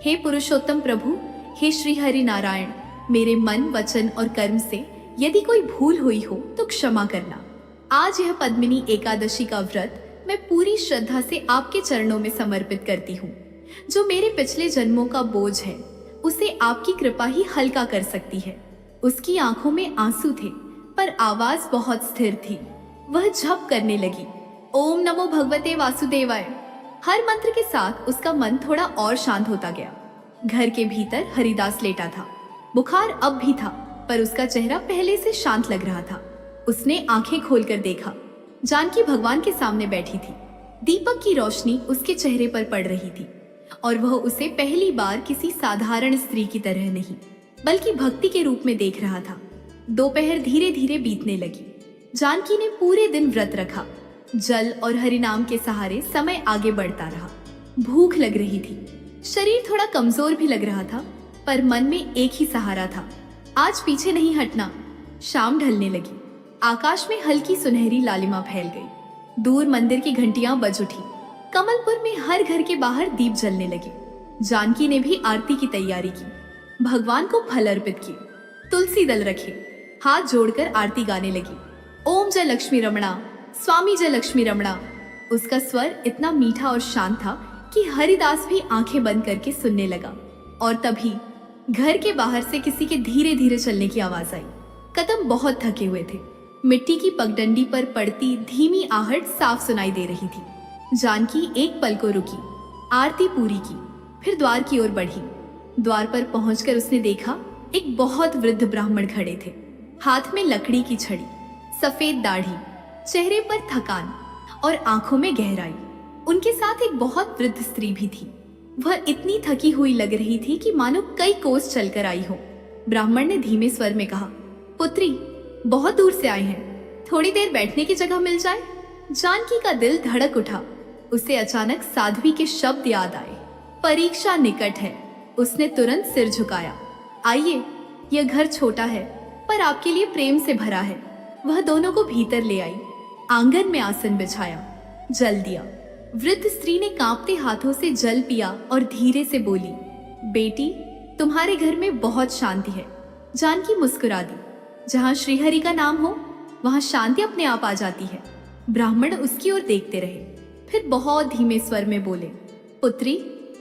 हे पुरुषोत्तम प्रभु, हे श्री हरि नारायण, मेरे मन, वचन और कर्म से यदि कोई भूल हुई हो तो क्षमा करना। आज यह पद्मिनी एकादशी का व्रत मैं पूरी श्रद्धा से आपके चरणों में समर्पित करती हूँ। जो मेरे पिछले जन्मों का बोझ है उसे आपकी कृपा ही हल्का कर सकती है। उसकी आंखों में आंसू थे, पर आवाज बहुत स्थिर थी। वह झप करने लगी, ओम नमो भगवते वासुदेवाय। हर मंत्र के साथ उसका मन थोड़ा और शांत होता गया। घर के भीतर हरिदास लेटा था। बुखार अब भी था, पर उसका चेहरा पहले से शांत लग रहा था। उसने आंखें खोलकर देखा, जानकी भगवान के सामने बैठी थी। दीपक की रोशनी उसके चेहरे पर पड़ रही थी और वह उसे पहली बार किसी साधारण स्त्री की तरह नहीं बल्कि भक्ति के रूप में देख रहा था। दोपहर धीरे धीरे बीतने लगी। जानकी ने पूरे दिन व्रत रखा। जल और हरिनाम के सहारे समय आगे बढ़ता रहा। भूख लग रही थी, शरीर थोड़ा कमजोर भी लग रहा था, पर मन में एक ही सहारा था, आज पीछे नहीं हटना। शाम ढलने लगी। आकाश में हल्की सुनहरी लालिमा फैल गई। दूर मंदिर की घंटियां बज उठी। कमलपुर में हर घर के बाहर दीप जलने लगे। जानकी ने भी आरती की तैयारी की, भगवान को फल अर्पित किए, तुलसी दल रखे, हाथ जोड़कर आरती गाने लगी। ओम जय लक्ष्मी रमणा, स्वामी जय लक्ष्मी रमणा। उसका स्वर इतना मीठा और शांत था कि हरिदास भी आंखें बंद करके सुनने लगा। और तभी घर के बाहर से किसी के धीरे धीरे चलने की आवाज आई। कदम बहुत थके हुए थे। मिट्टी की पगडंडी पर पड़ती धीमी आहट साफ सुनाई दे रही थी। जानकी एक पल को रुकी, आरती पूरी की, फिर द्वार की ओर बढ़ी। द्वार पर पहुंचकर उसने देखा एक बहुत वृद्ध ब्राह्मण खड़े थे। हाथ में लकड़ी की छड़ी, सफेद दाढ़ी, चेहरे पर थकान और आंखों में गहराई। उनके साथ एक बहुत वृद्ध स्त्री भी थी। वह इतनी थकी हुई लग रही थी कि मानो कई कोस चलकर आई हो। ब्राह्मण ने धीमे स्वर में कहा, पुत्री, बहुत दूर से आए हैं, थोड़ी देर बैठने की जगह मिल जाए। जानकी का दिल धड़क उठा। उसे अचानक साध्वी के शब्द याद आए, परीक्षा निकट है। उसने तुरंत सिर झुकाया। आइए, यह घर छोटा है पर आपके लिए प्रेम से भरा है। वह दोनों को भीतर ले आई, आंगन में आसन बिछाया, जल दिया। वृद्ध स्त्री ने कांपते हाथों से जल पिया और धीरे से बोली, बेटी, तुम्हारे घर में बहुत शांति है। जानकी मुस्कुरा दी। जहाँ श्रीहरि का नाम हो वहाँ शांति अपने आप आ जाती है। ब्राह्मण उसकी ओर देखते रहे, फिर बहुत धीमे स्वर में बोले, पुत्री,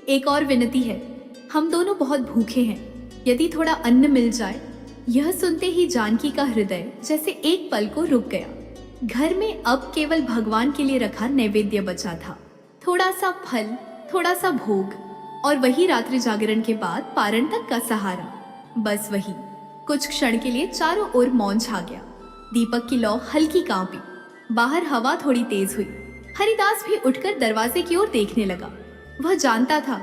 एक और विनती है। हम दोनों बहुत भूखे हैं, यदि थोड़ा अन्न मिल जाए। यह सुनते ही जानकी का हृदय जैसे एक पल को रुक गया। घर में अब केवल भगवान के लिए रखा नैवेद्य बचा था, थोड़ा सा फल, थोड़ा सा भोग, और वही रात्रि जागरण के बाद पारण तक का सहारा। बस वही। कुछ क्षण के लिए चारों ओर मौन छा गया। दीपक की लौ हल्की कांपी, बाहर हवा थोड़ी तेज हुई। हरिदास भी उठकर दरवाजे की ओर देखने लगा। वह जानता था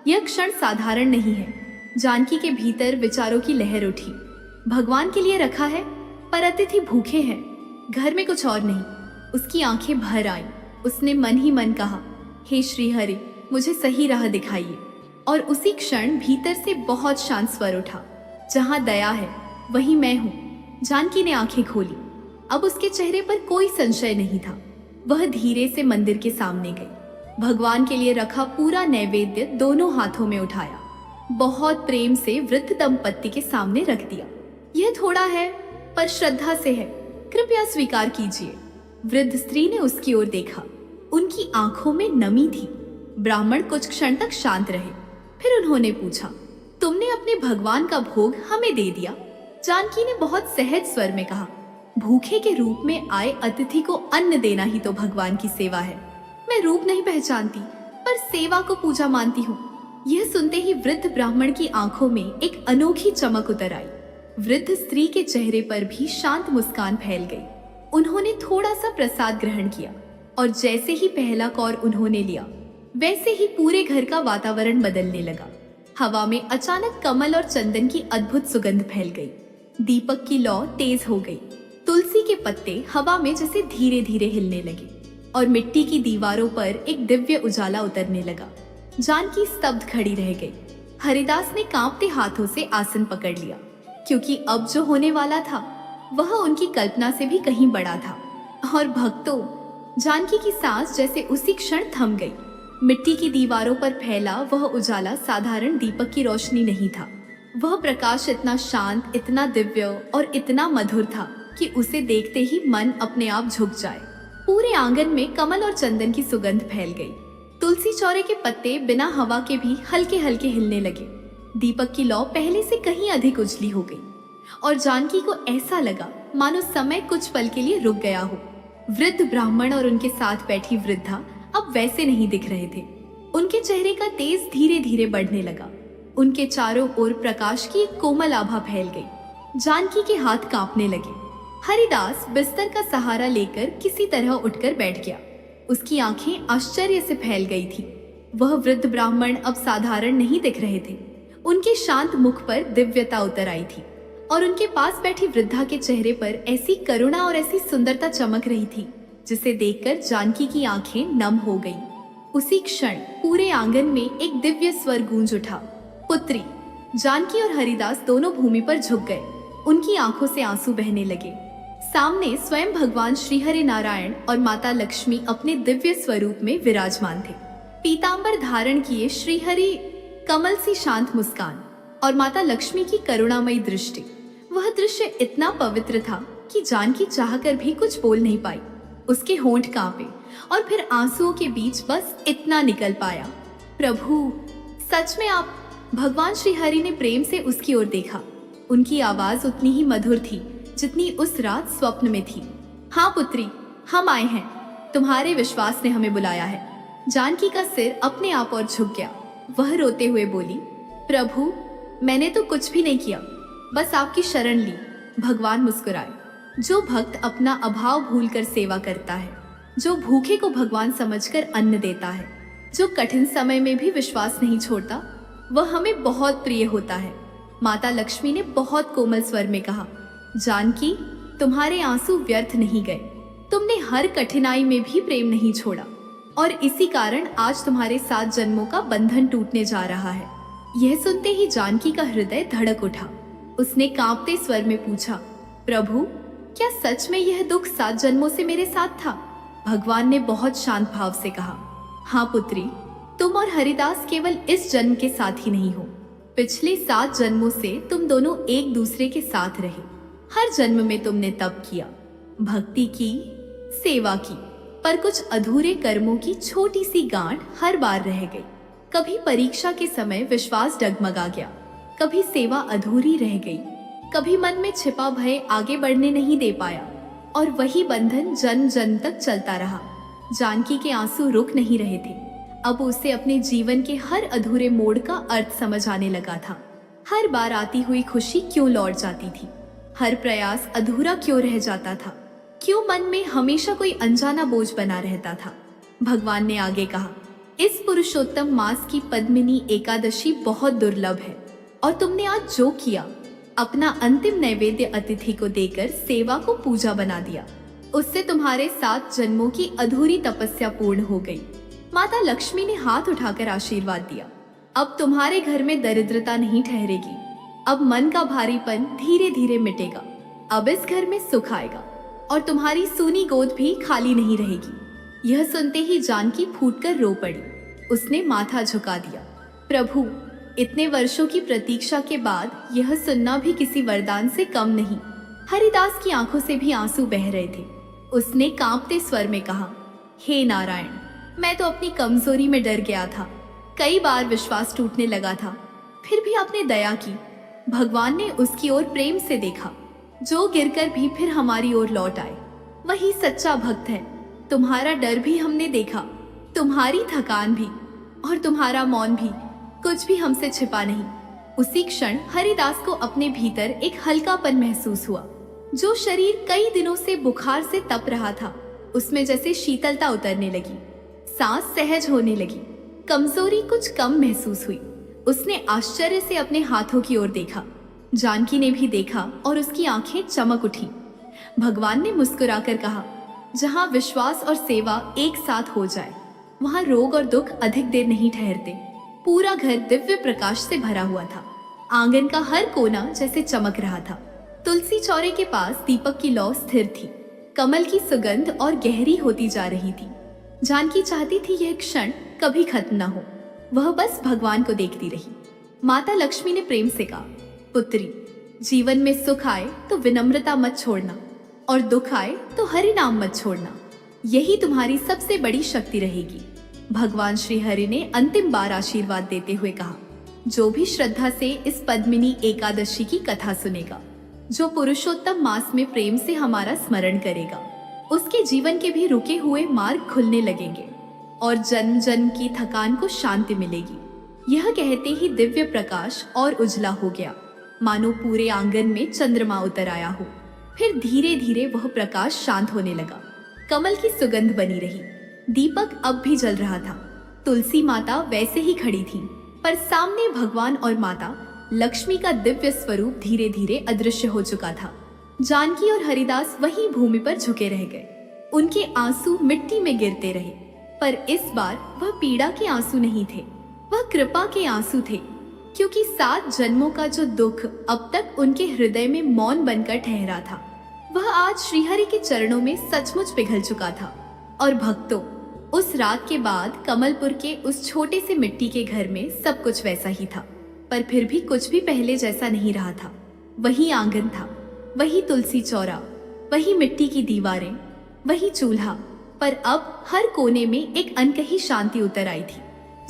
यह क्षण साधारण नहीं है। जानकी के भीतर विचारों की लहर उठी। भगवान के लिए रखा है, पर अतिथि भूखे हैं, घर में कुछ और नहीं। उसकी आंखें भर आईं। उसने मन ही मन कहा, हे श्रीहरि, मुझे सही राह दिखाइए। और उसी क्षण भीतर से बहुत शांत स्वर उठा, जहाँ दया है वहीं मैं हूँ। जानकी ने आंखें खोली। अब उसके चेहरे पर कोई संशय नहीं था। वह धीरे से मंदिर के सामने गई। भगवान के लिए रखा पूरा नैवेद्य दोनों हाथों में उठाया, बहुत प्रेम से वृद्ध दंपत्ति के सामने रख दिया। यह थोड़ा है, पर श्रद्धा से है, कृपया स्वीकार कीजिए। वृद्ध स्त्री ने उसकी ओर देखा। उनकी आंखों में नमी थी। ब्राह्मण कुछ क्षण तक शांत रहे, फिर उन्होंने पूछा, तुमने अपने भगवान का भोग हमें दे दिया? जानकी ने बहुत सहज स्वर में कहा, भूखे के रूप में आए अतिथि को अन्न देना ही तो भगवान की सेवा है। मैं रूप नहीं पहचानती, पर सेवा को पूजा मानती हूँ। यह सुनते ही वृद्ध ब्राह्मण की आंखों में एक अनोखी चमक उतर आई। वृद्ध स्त्री के चेहरे पर भी शांत मुस्कान फैल गई। उन्होंने थोड़ा सा प्रसाद ग्रहण किया, और जैसे ही पहला कौर उन्होंने लिया, वैसे ही पूरे घर का वातावरण बदलने लगा। हवा में अचानक कमल और चंदन की अद्भुत सुगंध फैल गई। दीपक की लौ तेज हो गई। तुलसी के पत्ते हवा में जैसे धीरे धीरे हिलने लगे, और मिट्टी की दीवारों पर एक दिव्य उजाला उतरने लगा। जानकी स्तब्ध खड़ी रह गई। हरिदास ने कांपते हाथों से आसन पकड़ लिया, क्योंकि अब जो होने वाला था वह उनकी कल्पना से भी कहीं बड़ा था। और भक्तों, जानकी की सांस जैसे उसी क्षण थम गई। मिट्टी की दीवारों पर फैला वह उजाला साधारण दीपक की रोशनी नहीं था। वह प्रकाश इतना शांत, इतना दिव्य और इतना मधुर था कि उसे देखते ही मन अपने आप झुक जाए। पूरे आंगन में कमल और चंदन की सुगंध फैल गई। तुलसी चौरे के पत्ते बिना हवा के भी हल्के हल्के हिलने लगे। दीपक की लौ पहले से कहीं अधिक उजली हो गई, और जानकी को ऐसा लगा मानो समय कुछ पल के लिए रुक गया हो। वृद्ध ब्राह्मण और उनके साथ बैठी वृद्धा अब वैसे नहीं दिख रहे थे। उनके चेहरे का तेज धीरे धीरे बढ़ने लगा। उनके चारों ओर प्रकाश की एक कोमल आभा फैल गई। जानकी के हाथ कांपने लगे। हरिदास बिस्तर का सहारा लेकर किसी तरह उठकर बैठ गया। उसकी आंखें आश्चर्य से फैल गई थी। वह वृद्ध ब्राह्मण अब साधारण नहीं दिख रहे थे। उनके शांत मुख पर दिव्यता उतर आई थी, और उनके पास बैठी वृद्धा के चेहरे पर ऐसी करुणा और ऐसी सुंदरता चमक रही थी, जिसे देखकर जानकी की आंखें नम हो गईं। उसी क्षण पूरे आंगन में एक दिव्य स्वर गूंज उठा, पुत्री। जानकी और हरिदास दोनों भूमि पर झुक गए। उनकी आंखों से आंसू बहने लगे। सामने स्वयं भगवान श्रीहरि नारायण और माता लक्ष्मी अपने दिव्य स्वरूप में विराजमान थे। पीतांबर धारण किए श्रीहरि, कमल सी शांत मुस्कान, और माता लक्ष्मी की करुणामयी दृष्टि। वह दृश्य इतना पवित्र था कि जानकी चाहकर भी कुछ बोल नहीं पाई। उसके होंठ कांपे, और फिर आंसुओं के बीच बस इतना निकल पाया, प्रभु, सच में आप? भगवान श्रीहरि ने प्रेम से उसकी ओर देखा। उनकी आवाज उतनी ही मधुर थी जितनी उस रात स्वप्न में थी। हाँ पुत्री, हम आए हैं। तुम्हारे विश्वास ने हमें बुलाया है। जानकी का सिर अपने आप और झुक गया। वह रोते हुए बोली, प्रभु, मैंने तो कुछ भी नहीं किया, बस आपकी शरण ली। भगवान मुस्कुराए। जो भक्त अपना अभाव भूलकर सेवा करता है, जो भूखे को भगवान समझकर अन्न देता है, जो कठिन समय में भी विश्वास नहीं छोड़ता, वह हमें बहुत प्रिय होता है। माता लक्ष्मी ने बहुत कोमल स्वर में कहा, जानकी, तुम्हारे आंसू व्यर्थ नहीं गए। तुमने हर कठिनाई में भी प्रेम नहीं छोड़ा, और इसी कारण आज तुम्हारे 7 जन्मों का बंधन टूटने जा रहा है। यह सुनते ही जानकी का हृदय धड़क उठा। उसने कांपते स्वर में पूछा, प्रभु, क्या सच में यह दुख 7 जन्मों से मेरे साथ था? भगवान ने बहुत शांत भाव से कहा, हाँ पुत्री, तुम और हरिदास केवल इस जन्म के साथ ही नहीं हो, पिछले 7 जन्मों से तुम दोनों एक दूसरे के साथ रहे। हर जन्म में तुमने तप किया, भक्ति की, सेवा की, पर कुछ अधूरे कर्मों की छोटी सी गांठ हर बार रह गई। कभी परीक्षा के समय विश्वास डगमगा गया, कभी सेवा अधूरी रह गई, कभी मन में छिपा भय आगे बढ़ने नहीं दे पाया, और वही बंधन जन्म जन्म तक चलता रहा। जानकी के आंसू रुक नहीं रहे थे। अब उसे अपने जीवन के हर अधूरे मोड़ का अर्थ समझ आने लगा था। हर बार आती हुई खुशी क्यों लौट जाती थी, हर प्रयास अधूरा क्यों रह जाता था, क्यों मन में हमेशा कोई अनजाना बोझ बना रहता था। भगवान ने आगे कहा, इस पुरुषोत्तम मास की पद्मिनी एकादशी बहुत दुर्लभ है, और तुमने आज जो किया, अपना अंतिम नैवेद्य अतिथि को देकर सेवा को पूजा बना दिया, उससे तुम्हारे 7 जन्मों की अधूरी तपस्या पूर्ण हो गई। माता लक्ष्मी ने हाथ उठाकर आशीर्वाद दिया। अब तुम्हारे घर में दरिद्रता नहीं ठहरेगी, अब मन का भारीपन धीरे धीरे मिटेगा, अब इस घर में सुख आएगा, और तुम्हारी सूनी गोद भी खाली नहीं रहेगी। यह सुनते ही जानकी फूटकर रो पड़ी। उसने माथा झुका दिया। प्रभु, इतने वर्षों की प्रतीक्षा के बाद यह सुनना भी किसी वरदान से कम नहीं। हरिदास की आंखों से भी आंसू बह रहे थे। उसने कांपते स्वर में कहा, हे नारायण, मैं तो अपनी कमजोरी में डर गया था। कई बार विश्वास टूटने लगा था, फिर भी आपने दया की। भगवान ने उसकी ओर प्रेम से देखा, जो गिरकर भी फिर हमारी ओर लौट आए, वही सच्चा भक्त है। तुम्हारा डर भी हमने देखा, तुम्हारी थकान भी, और तुम्हारा मौन भी, कुछ भी हमसे छिपा नहीं। उसी क्षण हरिदास को अपने भीतर एक हल्कापन महसूस हुआ। जो शरीर कई दिनों से बुखार से तप रहा था, उसमें जैसे शीतलता उतरने लगी, सांस सहज होने लगी, कमजोरी कुछ कम महसूस हुई। उसने आश्चर्य से अपने हाथों की ओर देखा। जानकी ने भी देखा और उसकी आंखें चमक उठी। भगवान ने मुस्कुराकर कहा, जहाँ विश्वास और सेवा एक साथ हो जाए, वहाँ रोग और दुख अधिक देर नहीं ठहरते। पूरा घर दिव्य प्रकाश से भरा हुआ था। आंगन का हर कोना जैसे चमक रहा था। तुलसी चौरे के पास दीपक की लौ स्थिर थी। कमल की सुगंध और गहरी होती जा रही थी। जानकी चाहती थी यह क्षण कभी खत्म न हो। वह बस भगवान को देखती रही। माता लक्ष्मी ने प्रेम से कहा, पुत्री, जीवन में सुख आए तो विनम्रता मत छोड़ना, और दुख आए तो हरि नाम मत छोड़ना। यही तुम्हारी सबसे बड़ी शक्ति रहेगी। भगवान श्री हरि ने अंतिम बार आशीर्वाद देते हुए कहा, जो भी श्रद्धा से इस पद्मिनी एकादशी की कथा सुनेगा, जो पुरुषोत्तम मास में प्रेम से हमारा स्मरण करेगा, उसके जीवन के भी रुके हुए मार्ग खुलने लगेंगे, और जन्म जन्म की थकान को शांति मिलेगी। यह कहते ही दिव्य प्रकाश और उजला हो गया, मानो पूरे आंगन में चंद्रमा उतर आया हो। फिर धीरे धीरे वह प्रकाश शांत होने लगा। कमल की सुगंध बनी रही। दीपक अब भी जल रहा था। तुलसी माता वैसे ही खड़ी थी, पर सामने भगवान और माता लक्ष्मी का दिव्य स्वरूप धीरे धीरे अदृश्य हो चुका था। जानकी और हरिदास वहीं भूमि पर झुके रह गए। उनके आंसू मिट्टी में गिरते रहे, पर इस बार वह पीड़ा के आंसू नहीं थे, वह कृपा के आंसू थे, क्योंकि 7 जन्मों का जो दुख अब तक उनके हृदय में मौन बनकर ठहरा था, वह आज श्रीहरि के चरणों में सचमुच पिघल चुका था। और भक्तों, उस रात के बाद कमलपुर के उस छोटे से मिट्टी के घर में सब कुछ वैसा ही था, पर फिर भी कुछ भी पहले जैसा नहीं रहा था। वही आंगन था, वही तुलसी चौरा, वही मिट्टी की दीवारें, वही चूल्हा, पर अब हर कोने में एक अनकही शांति उतर आई थी,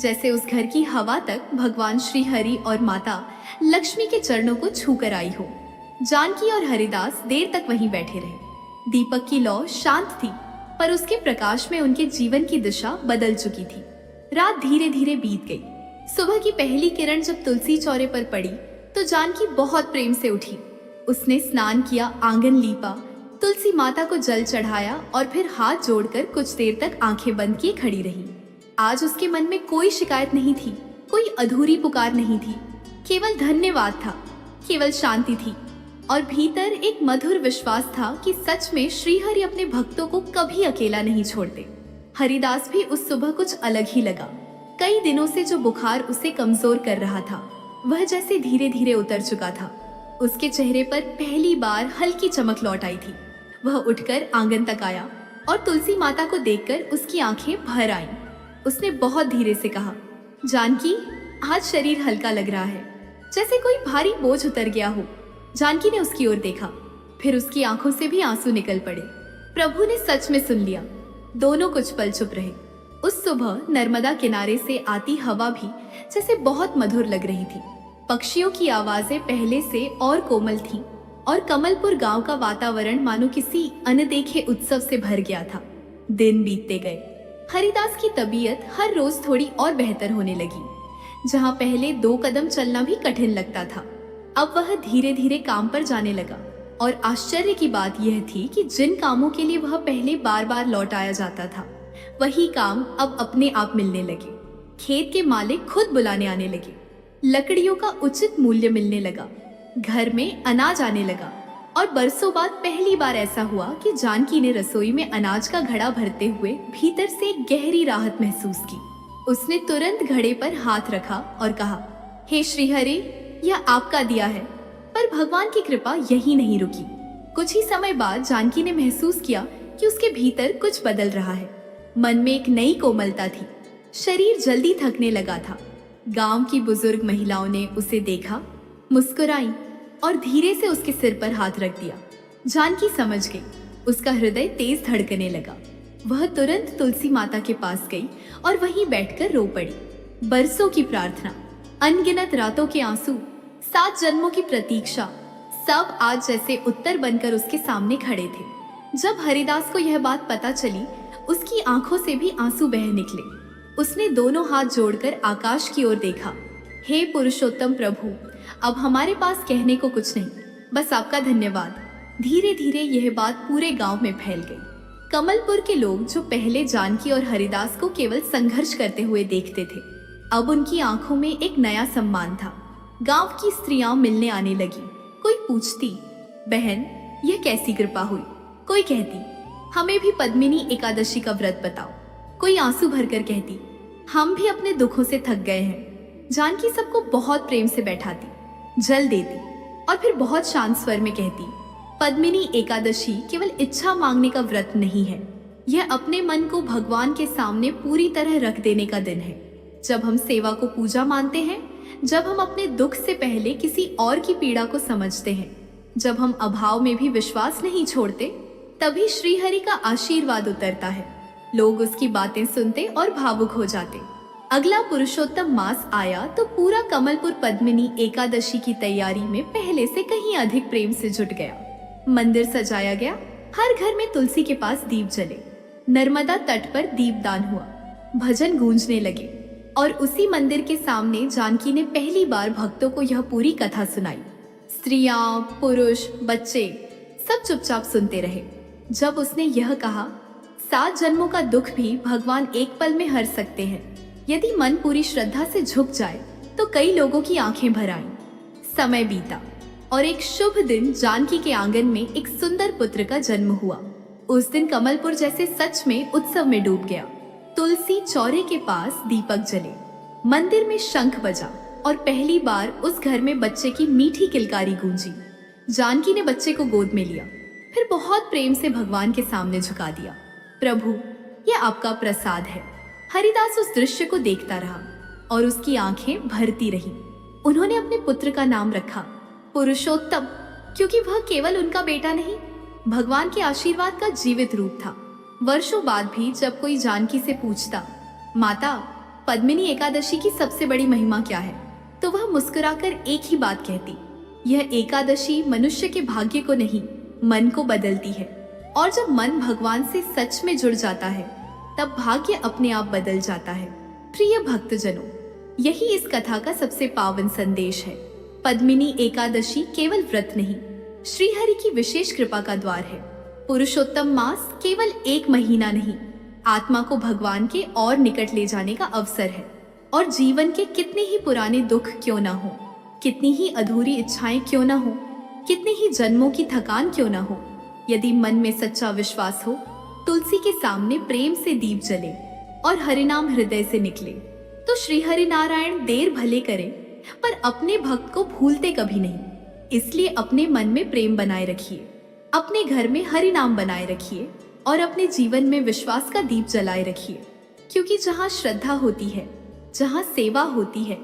जैसे उस घर की हवा तक भगवान श्री हरि और माता लक्ष्मी के चरणों को छू कर आई हो। जानकी और हरिदास देर तक वहीं बैठे रहे। दीपक की लौ शांत थी, पर उसके प्रकाश में उनके जीवन की दिशा बदल चुकी थी। रात धीरे धीरे बीत गई। सुबह की पहली किरण जब तुलसी चौरे पर पड़ी तो जानकी बहुत प्रेम से उठी। उसने स्नान किया, आंगन लीपा, तुलसी माता को जल चढ़ाया और फिर हाथ जोड़कर कुछ देर तक आंखें बंद किए खड़ी रही। आज उसके मन में कोई शिकायत नहीं थी, कोई अधूरी पुकार नहीं थी, केवल धन्यवाद था, केवल शांति थी, और भीतर एक मधुर विश्वास था कि सच में श्रीहरि अपने भक्तों को कभी अकेला नहीं छोड़ते। हरिदास भी उस सुबह कुछ अलग ही लगा। कई दिनों से जो बुखार उसे कमजोर कर रहा था, वह जैसे धीरे धीरे उतर चुका था। उसके चेहरे पर पहली बार हल्की चमक लौट आई थी। वह उठकर आंगन तक आया और तुलसी माता को देखकर उसकी आंखें भर आईं। उसने बहुत धीरे से कहा, जानकी, आज शरीर हल्का लग रहा है, जैसे कोई भारी बोझ उतर गया हो। जानकी ने उसकी ओर देखा, फिर उसकी आंखों से भी आंसू निकल पड़े। प्रभु ने सच में सुन लिया। दोनों कुछ पल चुप रहे। उस सुबह नर्मदा किनारे से आती हवा भी जैसे बहुत मधुर लग रही थी। पक्षियों की आवाजें पहले से और कोमल थीं और कमलपुर गांव का वातावरण मानो किसी अनदेखे उत्सव से भर गया था। दिन बीतते गए। हरिदास की तबीयत हर रोज थोड़ी और बेहतर होने लगी। जहां पहले 2 कदम चलना भी कठिन लगता था, अब वह धीरे धीरे काम पर जाने लगा। और आश्चर्य की बात यह थी कि जिन कामों के लिए वह पहले बार बार लौट आया जाता था, वही काम अब अपने आप मिलने लगे। खेत के मालिक खुद बुलाने आने लगे। लकड़ियों का उचित मूल्य मिलने लगा। घर में अनाज आने लगा। और बरसों बाद पहली बार ऐसा हुआ कि जानकी ने रसोई में अनाज का घड़ा भरते हुए भीतर से एक गहरी राहत महसूस की। उसने तुरंत घड़े पर हाथ रखा और कहा, हे श्रीहरि, यह आपका दिया है। पर भगवान की कृपा यही नहीं रुकी। कुछ ही समय बाद जानकी ने महसूस किया कि उसके भीतर कुछ बदल रहा है। मन में एक नई कोमलता थी। शरीर जल्दी थकने लगा था। गांव की बुजुर्ग महिलाओं ने उसे देखा, मुस्कुराई और धीरे से उसके सिर पर हाथ रख दिया। जानकी समझ गई। उसका हृदय तेज धड़कने लगा। वह तुरंत तुलसी माता के पास गई और वहीं बैठकर रो पड़ी। बरसों की प्रार्थना, अनगिनत रातों के आंसू, 7 जन्मों की प्रतीक्षा, सब आज जैसे उत्तर बनकर उसके सामने खड़े थे। जब हरिदास को यह बात पता चली, उसकी आंखों से भी आंसू बह निकले। उसने दोनों हाथ जोड़कर आकाश की ओर देखा। हे पुरुषोत्तम प्रभु, अब हमारे पास कहने को कुछ नहीं, बस आपका धन्यवाद। धीरे धीरे यह बात पूरे गांव में फैल गई। कमलपुर के लोग जो पहले जानकी और हरिदास को केवल संघर्ष करते हुए देखते थे, अब उनकी आंखों में एक नया सम्मान था। गांव की स्त्रियां मिलने आने लगी। कोई पूछती, बहन यह कैसी कृपा हुई? कोई कहती, हमें भी पद्मिनी एकादशी का व्रत बताओ। कोई आंसू भरकर कहती, हम भी अपने दुखों से थक गए हैं। जानकी सबको बहुत प्रेम से बैठाती, जल देती और फिर बहुत शांत स्वर में कहती, पद्मिनी एकादशी केवल इच्छा मांगने का व्रत नहीं है, यह अपने मन को भगवान के सामने पूरी तरह रख देने का दिन है। जब हम सेवा को पूजा मानते हैं, जब हम अपने दुख से पहले किसी और की पीड़ा को समझते हैं, जब हम अभाव में भी विश्वास नहीं छोड़ते, तभी श्रीहरि का आशीर्वाद उतरता है। लोग उसकी बातें सुनते और भावुक हो जाते। अगला पुरुषोत्तम मास आया तो पूरा कमलपुर पद्मिनी एकादशी की तैयारी में पहले से कहीं अधिक प्रेम से जुट गया। मंदिर सजाया गया। हर घर में तुलसी के पास दीप जले। नर्मदा तट पर दीपदान हुआ। भजन गूंजने लगे और उसी मंदिर के सामने जानकी ने पहली बार भक्तों को यह पूरी कथा सुनाई। स्त्रियां, पुरुष, बच्चे सब चुपचाप सुनते रहे। जब उसने यह कहा, 7 जन्मों का दुख भी भगवान एक पल में हर सकते हैं। यदि मन पूरी श्रद्धा से झुक जाए तो कई लोगों की आंखें भर आईं। समय बीता और एक शुभ दिन जानकी के आंगन में एक सुंदर पुत्र का जन्म हुआ। उस दिन कमलपुर जैसे सच में उत्सव में डूब गया। तुलसी चौरे के पास दीपक जले, मंदिर में शंख बजा और पहली बार उस घर में बच्चे की मीठी किलकारी गूंजी। जानकी ने बच्चे को गोद में लिया, फिर बहुत प्रेम से भगवान के सामने झुका दिया। प्रभु, यह आपका प्रसाद है। हरिदास उस दृश्य को देखता रहा और उसकी आंखें भरती रहीं। उन्होंने अपने पुत्र का नाम रखा पुरुषोत्तम, क्योंकि वह केवल उनका बेटा नहीं, भगवान के आशीर्वाद का जीवित रूप था। वर्षों बाद भी जब कोई जानकी से पूछता, माता पद्मिनी एकादशी की सबसे बड़ी महिमा क्या है, तो वह मुस्कुराकर एक ही बात कहती, यह एकादशी मनुष्य के भाग्य को नहीं, मन को बदलती है। और जब मन भगवान से सच में जुड़ जाता है, तब भाग्य अपने आप बदल जाता है। प्रिय भक्तजनों, यही इस कथा का सबसे पावन संदेश है। पद्मिनी एकादशी केवल व्रत नहीं, श्रीहरि की विशेष कृपा का द्वार है। पुरुषोत्तम मास केवल एक महीना नहीं, आत्मा को भगवान के और निकट ले जाने का अवसर है। और जीवन के कितने ही पुराने दुख क्यों ना हो, कितनी ही अधूरी इच्छाएं क्यों ना हो, कितने ही जन्मों की थकान क्यों ना हो, यदि मन में सच्चा विश्वास हो, तुलसी के सामने प्रेम से दीप जले और हरिनाम हृदय से निकले, तो श्री हरि नारायण देर भले करें पर अपने भक्त को भूलते कभी नहीं। इसलिए अपने मन में प्रेम बनाए रखिए, अपने घर में हरि नाम बनाए रखिए और अपने जीवन में विश्वास का दीप जलाए रखिए। क्योंकि जहाँ श्रद्धा होती है, जहाँ सेवा होती है,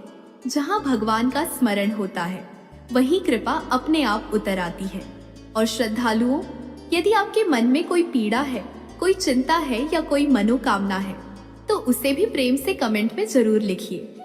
जहाँ भगवान का स्मरण होता है, वहीं कृपा अपने आप उतर आती है और श्रद्धालुओं यदि आपके मन में कोई पीड़ा है, कोई चिंता है या कोई मनोकामना है तो उसे भी प्रेम से कमेंट में जरूर लिखिए।